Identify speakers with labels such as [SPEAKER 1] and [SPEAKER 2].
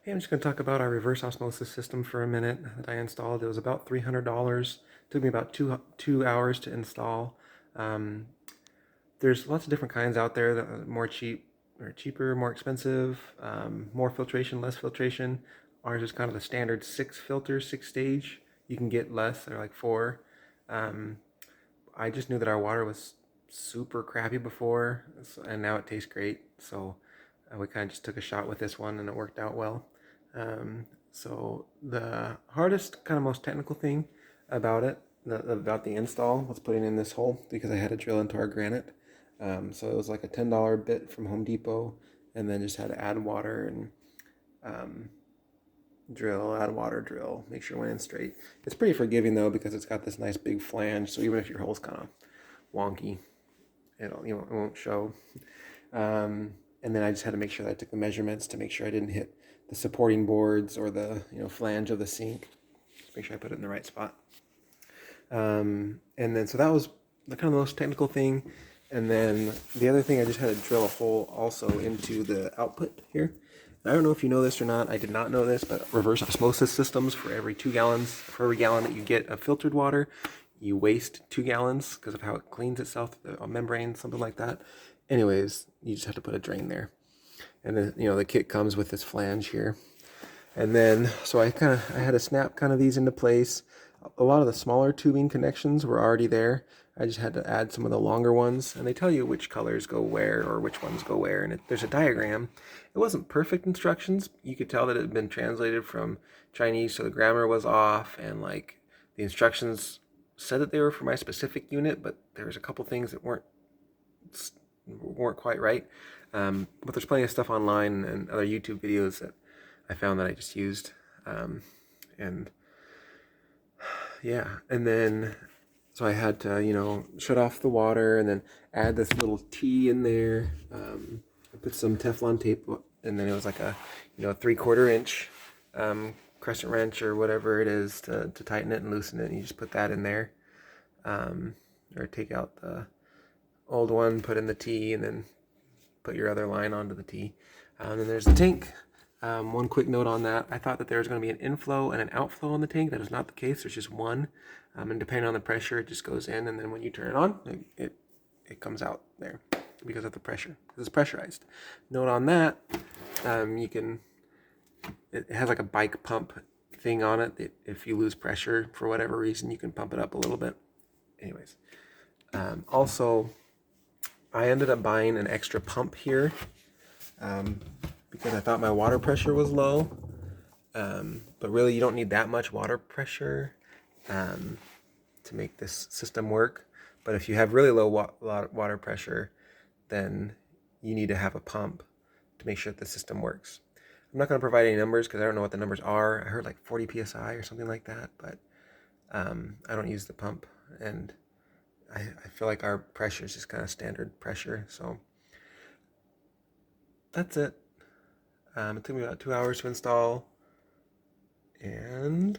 [SPEAKER 1] Hey, I'm just going to talk about our reverse osmosis system for a minute that I installed. It was about $300. Took me about two hours to install. Um, there's lots of different kinds out there that are more cheap or cheaper, more expensive, more filtration, less filtration. Ours is kind of the standard 6 filter, 6 stage. You can get less, they're like 4. Um, I just knew that our water was super crappy before, and now it tastes great. So we kind of just took a shot with this one, and it worked out well. So the hardest, kind of most technical thing about it, about the install, was putting in this hole because I had to drill into our granite. So it was like a $10 bit from Home Depot, and then just had to add water and um, drill, add water, drill, make sure it went in straight. It's pretty forgiving though because it's got this nice big flange, so even if your hole's kind of wonky, it won't show. And then I just had to make sure that I took the measurements to make sure I didn't hit the supporting boards or the flange of the sink. Just make sure I put it in the right spot. And then so that was the kind of the most technical thing. And then the other thing, I just had to drill a hole also into the output here. I don't know if you know this or not. I did not know this, but reverse osmosis systems, for every 2 gallons, for every gallon that you get of filtered water, you waste 2 gallons because of how it cleans itself, a membrane, something like that. Anyways, you just have to put a drain there. And then, the kit comes with this flange here. And then, so I had to snap kind of these into place. A lot of the smaller tubing connections were already there. I just had to add some of the longer ones, and they tell you which colors go where or which ones go where, and there's a diagram. It wasn't perfect instructions. You could tell that it had been translated from Chinese, so the grammar was off, and like the instructions said that they were for my specific unit, but there was a couple things that weren't quite right. But there's plenty of stuff online and other YouTube videos that I found that I just used. And yeah, and then so I had to, shut off the water and then add this little T in there. I put some Teflon tape, and then it was like a 3/4 inch crescent wrench or whatever it is to tighten it and loosen it. And you just put that in there, or take out the old one, put in the T, and then put your other line onto the T. And then there's the tank. One quick note on that: I thought that there was going to be an inflow and an outflow on the tank. That is not the case. There's just one, and depending on the pressure, it just goes in, and then when you turn it on, it comes out there because of the pressure. It's pressurized. Note on that: it has like a bike pump thing on it. If you lose pressure for whatever reason, you can pump it up a little bit. Anyways, also, I ended up buying an extra pump here. Because I thought my water pressure was low. But really, you don't need that much water pressure to make this system work. But if you have really low water pressure, then you need to have a pump to make sure that the system works. I'm not going to provide any numbers because I don't know what the numbers are. I heard like 40 psi or something like that, but I don't use the pump, and I feel like our pressure is just kind of standard pressure. So that's it. It took me about 2 hours to install, and